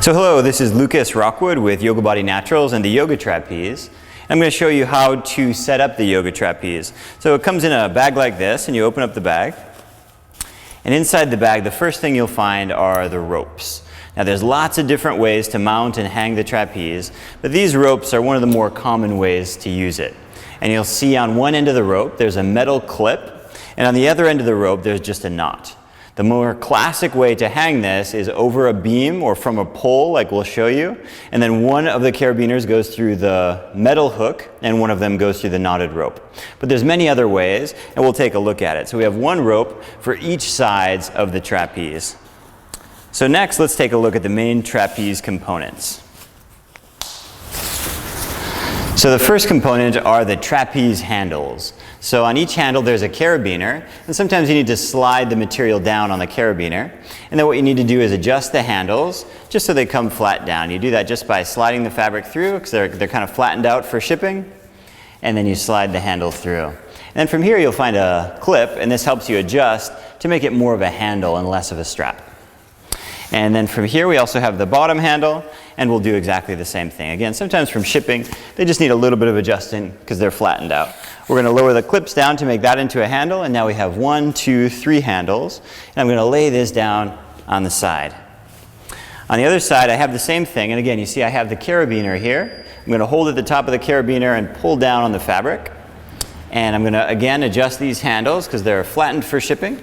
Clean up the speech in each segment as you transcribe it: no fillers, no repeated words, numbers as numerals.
So hello, this is Lucas Rockwood with Yoga Body Naturals and the Yoga Trapeze. I'm going to show you how to set up the Yoga Trapeze. So it comes in a bag like this, and you open up the bag. And inside the bag, the first thing you'll find are the ropes. Now there's lots of different ways to mount and hang the trapeze, but these ropes are one of the more common ways to use it. And you'll see on one end of the rope there's a metal clip, and on the other end of the rope there's just a knot. The more classic way to hang this is over a beam or from a pole, like we'll show you, and then one of the carabiners goes through the metal hook and one of them goes through the knotted rope. But there's many other ways, and we'll take a look at it. So we have one rope for each sides of the trapeze. So next, let's take a look at the main trapeze components. So the first component are the trapeze handles. So on each handle there's a carabiner, and sometimes you need to slide the material down on the carabiner. And then what you need to do is adjust the handles just so they come flat down. You do that just by sliding the fabric through, because they're kind of flattened out for shipping. And then you slide the handle through. And then from here you'll find a clip, and this helps you adjust to make it more of a handle and less of a strap. And then from here we also have the bottom handle, and we'll do exactly the same thing. Again, sometimes from shipping, they just need a little bit of adjusting because they're flattened out. We're going to lower the clips down to make that into a handle, and now we have 1, 2, 3 handles. And I'm going to lay this down on the side. On the other side, I have the same thing, and again, you see I have the carabiner here. I'm going to hold at the top of the carabiner and pull down on the fabric. And I'm going to, again, adjust these handles because they're flattened for shipping.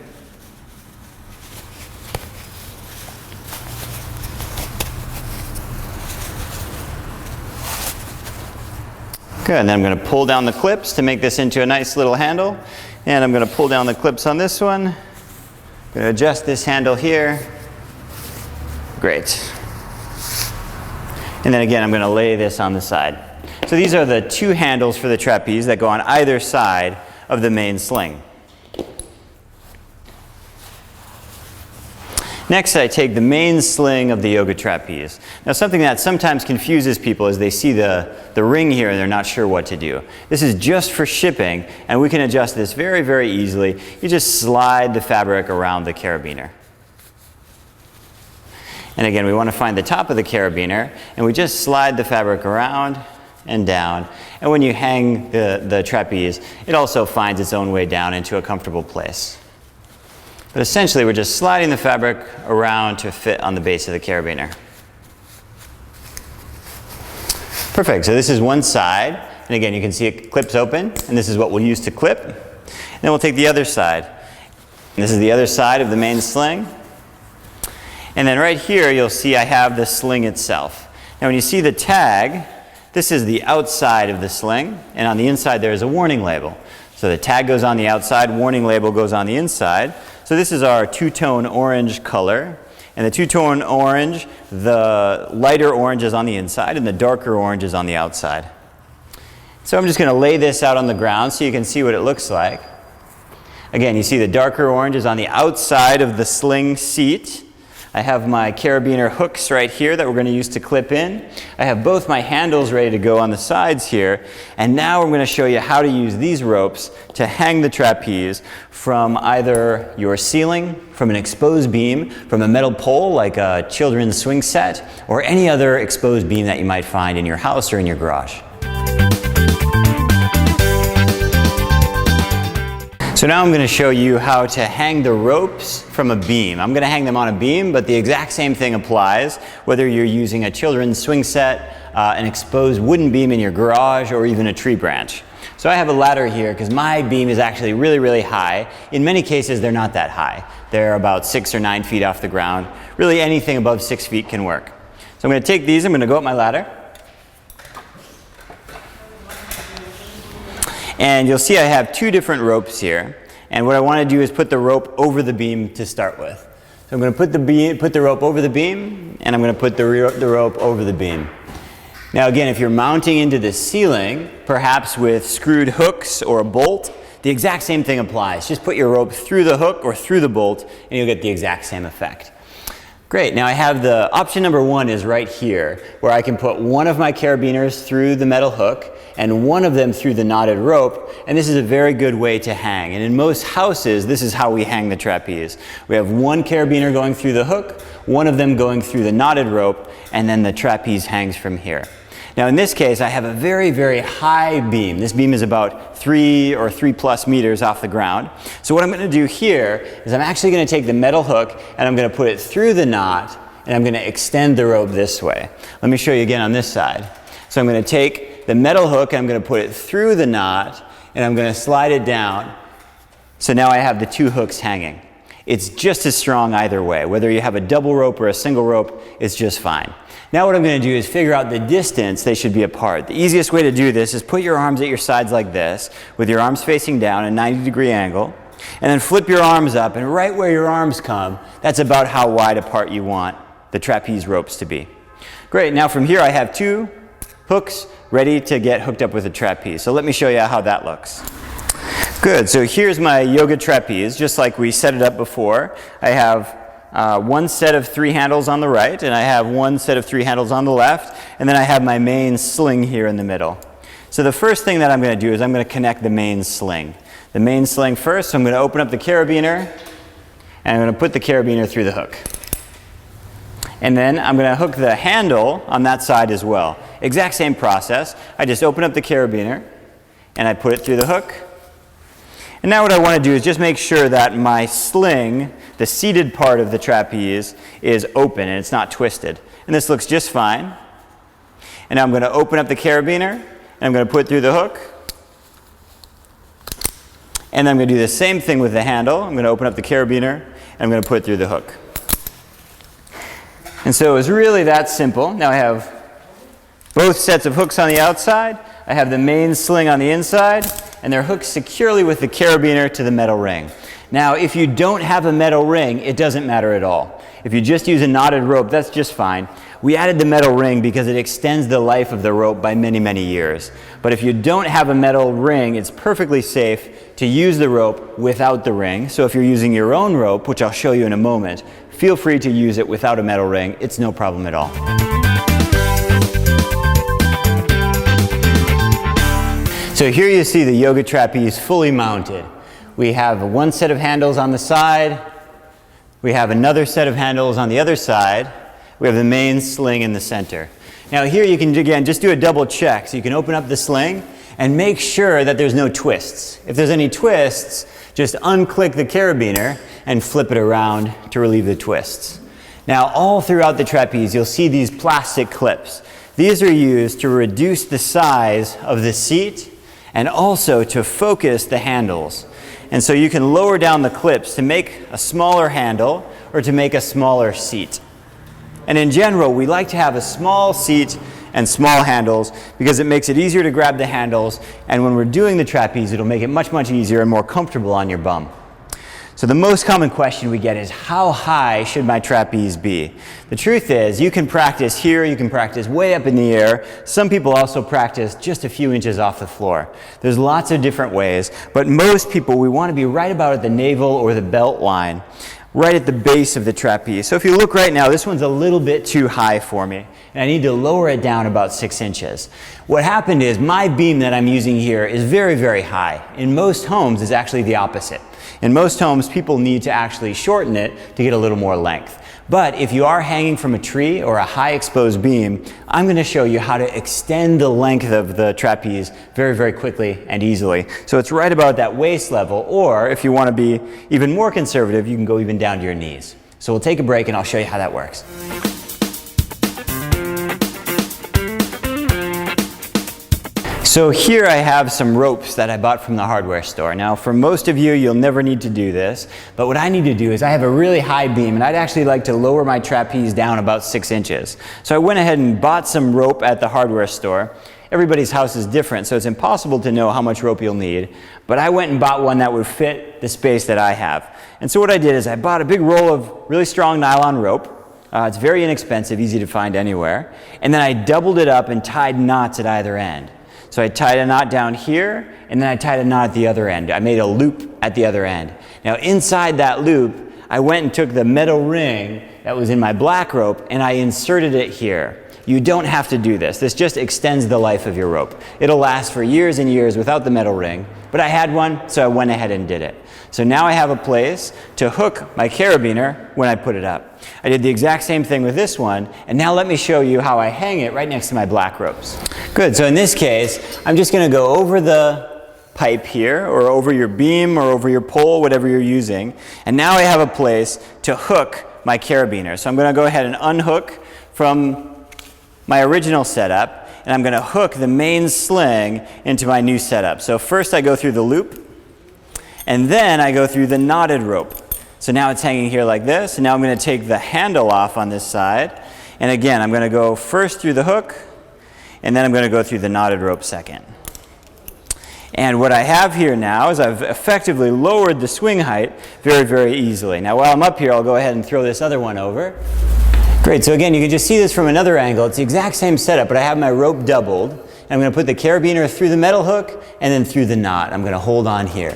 Good, and then I'm going to pull down the clips to make this into a nice little handle. And I'm going to pull down the clips on this one. I'm going to adjust this handle here. Great. And then again, I'm going to lay this on the side. So these are the two handles for the trapeze that go on either side of the main sling. Next, I take the main sling of the yoga trapeze. Now, something that sometimes confuses people is they see the ring here and they're not sure what to do. This is just for shipping, and we can adjust this very, very easily. You just slide the fabric around the carabiner. And again, we want to find the top of the carabiner, and we just slide the fabric around and down. And when you hang the trapeze, it also finds its own way down into a comfortable place. But essentially, we're just sliding the fabric around to fit on the base of the carabiner. Perfect, so this is one side. And again, you can see it clips open, and this is what we'll use to clip. And then we'll take the other side. And this is the other side of the main sling. And then right here, you'll see I have the sling itself. Now when you see the tag, this is the outside of the sling, and on the inside there is a warning label. So the tag goes on the outside, warning label goes on the inside. So this is our two-tone orange color. And the two-tone orange, the lighter orange is on the inside and the darker orange is on the outside. So I'm just going to lay this out on the ground so you can see what it looks like. Again, you see the darker orange is on the outside of the sling seat. I have my carabiner hooks right here that we're going to use to clip in. I have both my handles ready to go on the sides here. And now I'm going to show you how to use these ropes to hang the trapeze from either your ceiling, from an exposed beam, from a metal pole like a children's swing set, or any other exposed beam that you might find in your house or in your garage. So now I'm going to show you how to hang the ropes from a beam. I'm going to hang them on a beam, but the exact same thing applies whether you're using a children's swing set, an exposed wooden beam in your garage, or even a tree branch. So I have a ladder here because my beam is actually really, really high. In many cases, they're not that high. They're about 6 or 9 feet off the ground. Really anything above 6 feet can work. So I'm going to take these, I'm going to go up my ladder. And you'll see I have two different ropes here. And what I want to do is put the rope over the beam to start with. So I'm going to put the rope over the beam, and I'm going to put the rope over the beam. Now again, if you're mounting into the ceiling, perhaps with screwed hooks or a bolt, the exact same thing applies. Just put your rope through the hook or through the bolt, and you'll get the exact same effect. Great, now I have the option number 1 is right here, where I can put one of my carabiners through the metal hook and one of them through the knotted rope, and this is a very good way to hang. And in most houses, this is how we hang the trapeze. We have one carabiner going through the hook, one of them going through the knotted rope, and then the trapeze hangs from here. Now in this case, I have a very, very high beam. This beam is about 3 or 3+ meters off the ground. So what I'm going to do here is I'm actually going to take the metal hook and I'm going to put it through the knot and I'm going to extend the rope this way. Let me show you again on this side. So I'm going to take the metal hook and I'm going to put it through the knot and I'm going to slide it down. So now I have the 2 hooks hanging. It's just as strong either way. Whether you have a double rope or a single rope, it's just fine. Now what I'm going to do is figure out the distance they should be apart. The easiest way to do this is put your arms at your sides like this, with your arms facing down at a 90-degree angle, and then flip your arms up, and right where your arms come, that's about how wide apart you want the trapeze ropes to be. Great, now from here I have 2 hooks ready to get hooked up with a trapeze. So let me show you how that looks. Good, so here's my yoga trapeze, just like we set it up before. I have one set of 3 handles on the right, and I have one set of 3 handles on the left, and then I have my main sling here in the middle. So the first thing that I'm going to do is I'm going to connect the main sling. The main sling first, so I'm going to open up the carabiner, and I'm going to put the carabiner through the hook. And then I'm going to hook the handle on that side as well. Exact same process. I just open up the carabiner, and I put it through the hook. And now what I want to do is just make sure that my sling, the seated part of the trapeze, is open and it's not twisted. And this looks just fine. And now I'm going to open up the carabiner and I'm going to put it through the hook. And then I'm going to do the same thing with the handle. I'm going to open up the carabiner and I'm going to put it through the hook. And so it was really that simple. Now I have both sets of hooks on the outside. I have the main sling on the inside, and they're hooked securely with the carabiner to the metal ring. Now, if you don't have a metal ring, it doesn't matter at all. If you just use a knotted rope, that's just fine. We added the metal ring because it extends the life of the rope by many, many years. But if you don't have a metal ring, it's perfectly safe to use the rope without the ring. So if you're using your own rope, which I'll show you in a moment, feel free to use it without a metal ring. It's no problem at all. So here you see the yoga trapeze fully mounted. We have one set of handles on the side. We have another set of handles on the other side. We have the main sling in the center. Now here you can, again, just do a double check. So you can open up the sling and make sure that there's no twists. If there's any twists, just unclick the carabiner and flip it around to relieve the twists. Now all throughout the trapeze, you'll see these plastic clips. These are used to reduce the size of the seat and also to focus the handles. And so you can lower down the clips to make a smaller handle or to make a smaller seat. And in general, we like to have a small seat and small handles because it makes it easier to grab the handles, and when we're doing the trapeze, it'll make it much, much easier and more comfortable on your bum. So the most common question we get is, how high should my trapeze be? The truth is, you can practice here, you can practice way up in the air. Some people also practice just a few inches off the floor. There's lots of different ways, but most people, we want to be right about at the navel or the belt line, right at the base of the trapeze. So if you look right now, this one's a little bit too high for me, and I need to lower it down about 6 inches. What happened is, my beam that I'm using here is very, very high. In most homes, it's actually the opposite. In most homes, people need to actually shorten it to get a little more length. But if you are hanging from a tree or a high exposed beam, I'm going to show you how to extend the length of the trapeze very, very quickly and easily. So it's right about that waist level, or if you want to be even more conservative, you can go even down to your knees. So we'll take a break and I'll show you how that works. So here I have some ropes that I bought from the hardware store. Now for most of you, you'll never need to do this, but what I need to do is I have a really high beam and I'd actually like to lower my trapeze down about 6 inches. So I went ahead and bought some rope at the hardware store. Everybody's house is different, so it's impossible to know how much rope you'll need, but I went and bought one that would fit the space that I have. And so what I did is I bought a big roll of really strong nylon rope. It's very inexpensive, easy to find anywhere. And then I doubled it up and tied knots at either end. So I tied a knot down here, and then I tied a knot at the other end. I made a loop at the other end. Now inside that loop, I went and took the metal ring that was in my black rope, and I inserted it here. You don't have to do this. This just extends the life of your rope. It'll last for years and years without the metal ring, but I had one, so I went ahead and did it. So now I have a place to hook my carabiner when I put it up. I did the exact same thing with this one, and now let me show you how I hang it right next to my black ropes. Good, so in this case, I'm just going to go over the pipe here, or over your beam, or over your pole, whatever you're using, and now I have a place to hook my carabiner. So I'm going to go ahead and unhook from my original setup, and I'm going to hook the main sling into my new setup. So first I go through the loop, and then I go through the knotted rope. So now it's hanging here like this, and now I'm going to take the handle off on this side, and again I'm going to go first through the hook, and then I'm going to go through the knotted rope second. And what I have here now is I've effectively lowered the swing height very, very easily. Now while I'm up here, I'll go ahead and throw this other one over. Great, so again, you can just see this from another angle. It's the exact same setup, but I have my rope doubled. And I'm going to put the carabiner through the metal hook and then through the knot. I'm going to hold on here.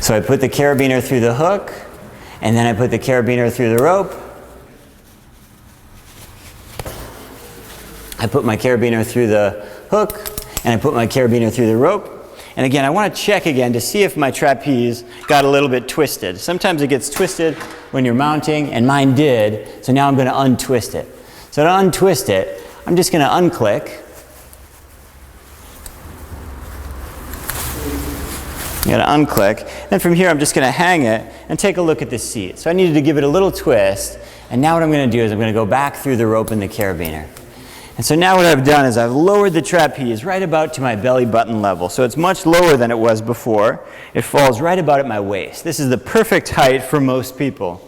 So I put the carabiner through the hook, and then I put the carabiner through the rope. I put my carabiner through the hook, and I put my carabiner through the rope. And again, I want to check again to see if my trapeze got a little bit twisted. Sometimes it gets twisted when you're mounting, and mine did, so now I'm going to untwist it. So to untwist it, I'm just going to unclick. I'm going to unclick. Then from here, I'm just going to hang it and take a look at the seat. So I needed to give it a little twist, and now what I'm going to do is I'm going to go back through the rope and the carabiner. And so now what I've done is I've lowered the trapeze right about to my belly button level. So it's much lower than it was before. It falls right about at my waist. This is the perfect height for most people.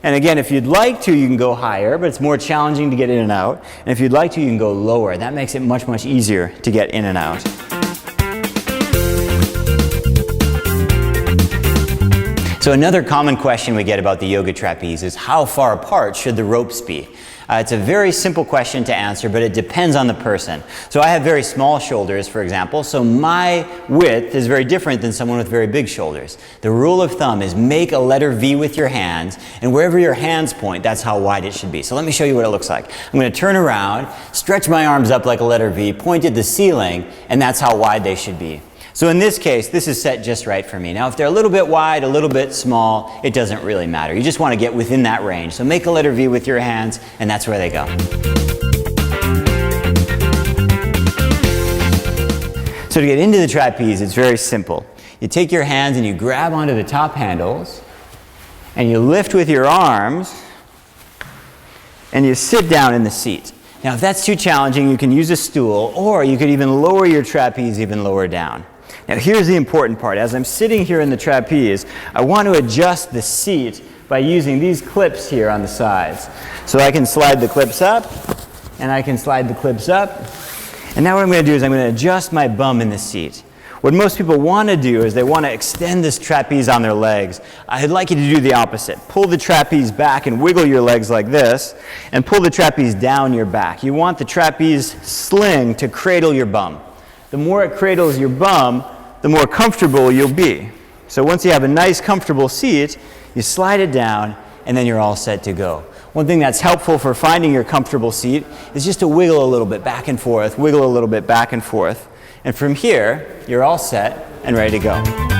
And again, if you'd like to, you can go higher, but it's more challenging to get in and out. And if you'd like to, you can go lower. That makes it much, much easier to get in and out. So another common question we get about the yoga trapeze is how far apart should the ropes be? It's a very simple question to answer, but it depends on the person. So I have very small shoulders, for example, so my width is very different than someone with very big shoulders. The rule of thumb is make a letter V with your hands, and wherever your hands point, that's how wide it should be. So let me show you what it looks like. I'm going to turn around, stretch my arms up like a letter V, point at the ceiling, and that's how wide they should be. So in this case, this is set just right for me. Now if they're a little bit wide, a little bit small, it doesn't really matter. You just want to get within that range. So make a letter V with your hands, and that's where they go. So to get into the trapeze, it's very simple. You take your hands and you grab onto the top handles, and you lift with your arms, and you sit down in the seat. Now if that's too challenging, you can use a stool, or you could even lower your trapeze even lower down. Now here's the important part. As I'm sitting here in the trapeze, I want to adjust the seat by using these clips here on the sides. So I can slide the clips up, and I can slide the clips up. And now what I'm going to do is I'm going to adjust my bum in the seat. What most people want to do is they want to extend this trapeze on their legs. I'd like you to do the opposite. Pull the trapeze back and wiggle your legs like this, and pull the trapeze down your back. You want the trapeze sling to cradle your bum. The more it cradles your bum, the more comfortable you'll be. So once you have a nice comfortable seat, you slide it down, and then you're all set to go. One thing that's helpful for finding your comfortable seat is just to wiggle a little bit back and forth, wiggle a little bit back and forth. And from here, you're all set and ready to go.